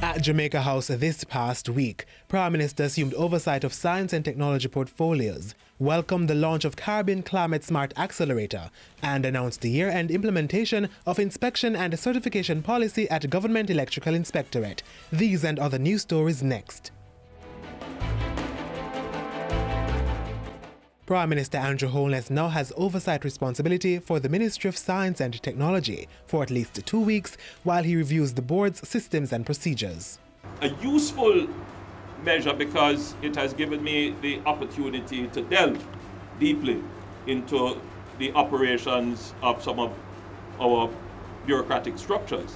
At Jamaica House this past week, Prime Minister assumed oversight of science and technology portfolios, welcomed the launch of Caribbean Climate Smart Accelerator, and announced the year-end implementation of inspection and certification policy at Government Electrical Inspectorate. These and other news stories next. Prime Minister Andrew Holness now has oversight responsibility for the Ministry of Science and Technology for at least 2 weeks while he reviews the board's systems and procedures. A useful measure because it has given me the opportunity to delve deeply into the operations of some of our bureaucratic structures.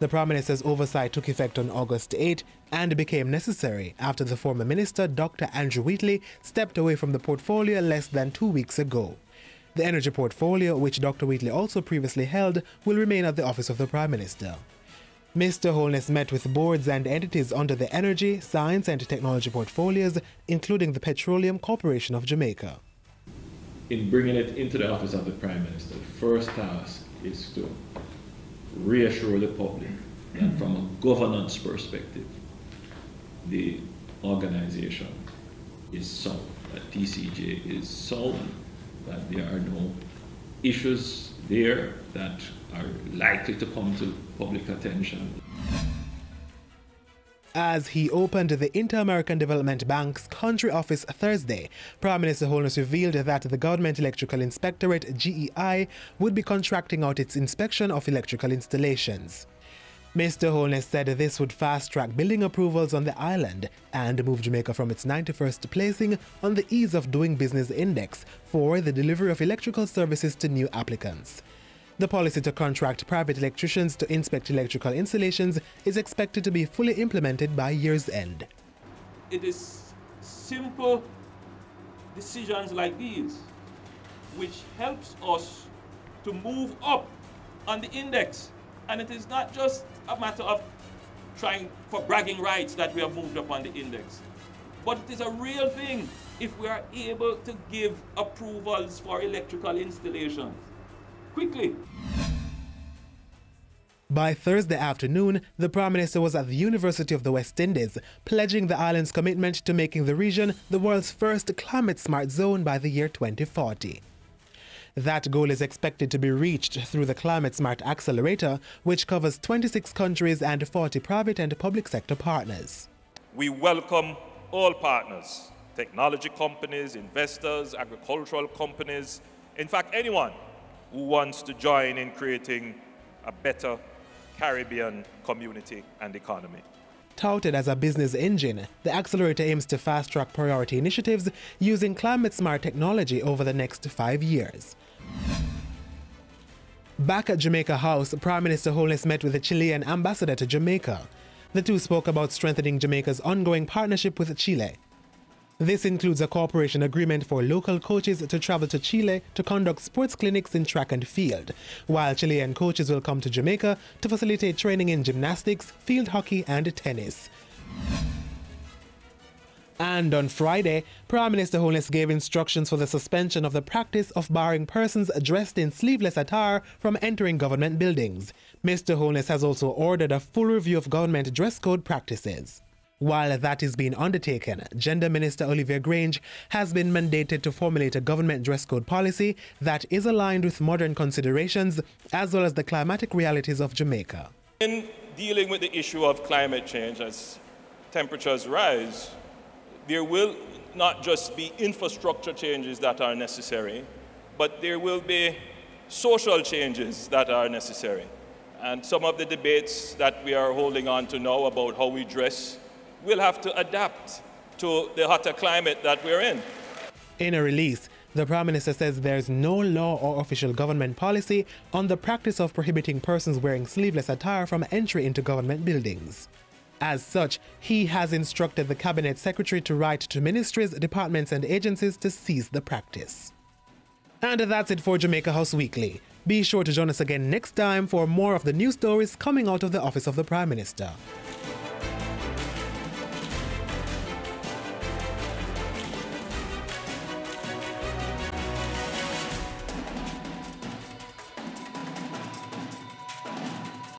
The Prime Minister's oversight took effect on August 8 and became necessary after the former minister, Dr. Andrew Wheatley, stepped away from the portfolio less than 2 weeks ago. The energy portfolio, which Dr. Wheatley also previously held, will remain at the office of the Prime Minister. Mr. Holness met with boards and entities under the energy, science and technology portfolios, including the Petroleum Corporation of Jamaica. In bringing it into the office of the Prime Minister, the first task is to reassure the public that from a governance perspective, the organization is sound, that TCJ is sound, that there are no issues there that are likely to come to public attention. As he opened the Inter-American Development Bank's country office Thursday, Prime Minister Holness revealed that the Government Electrical Inspectorate, GEI, would be contracting out its inspection of electrical installations. Mr. Holness said this would fast-track building approvals on the island and move Jamaica from its 91st placing on the Ease of Doing Business Index for the delivery of electrical services to new applicants. The policy to contract private electricians to inspect electrical installations is expected to be fully implemented by year's end. It is simple decisions like these which helps us to move up on the index. And it is not just a matter of trying for bragging rights that we have moved up on the index, but it is a real thing if we are able to give approvals for electrical installations quickly. By Thursday afternoon, the Prime Minister was at the University of the West Indies, pledging the island's commitment to making the region the world's first climate-smart zone by the year 2040. That goal is expected to be reached through the Climate Smart Accelerator, which covers 26 countries and 40 private and public sector partners. We welcome all partners, technology companies, investors, agricultural companies, in fact anyone who wants to join in creating a better Caribbean community and economy. Touted as a business engine, the accelerator aims to fast-track priority initiatives using climate-smart technology over the next 5 years. Back at Jamaica House, Prime Minister Holness met with the Chilean ambassador to Jamaica. The two spoke about strengthening Jamaica's ongoing partnership with Chile. This includes a cooperation agreement for local coaches to travel to Chile to conduct sports clinics in track and field, while Chilean coaches will come to Jamaica to facilitate training in gymnastics, field hockey and tennis. And on Friday, Prime Minister Holness gave instructions for the suspension of the practice of barring persons dressed in sleeveless attire from entering government buildings. Mr. Holness has also ordered a full review of government dress code practices. While that is being undertaken, Gender Minister Olivia Grange has been mandated to formulate a government dress code policy that is aligned with modern considerations as well as the climatic realities of Jamaica. In dealing with the issue of climate change, as temperatures rise, there will not just be infrastructure changes that are necessary, but there will be social changes that are necessary. And some of the debates that we are holding on to now about how we dress will have to adapt to the hotter climate that we're in. In a release, the Prime Minister says there's no law or official government policy on the practice of prohibiting persons wearing sleeveless attire from entry into government buildings. As such, he has instructed the Cabinet Secretary to write to ministries, departments and agencies to cease the practice. And that's it for Jamaica House Weekly. Be sure to join us again next time for more of the news stories coming out of the office of the Prime Minister.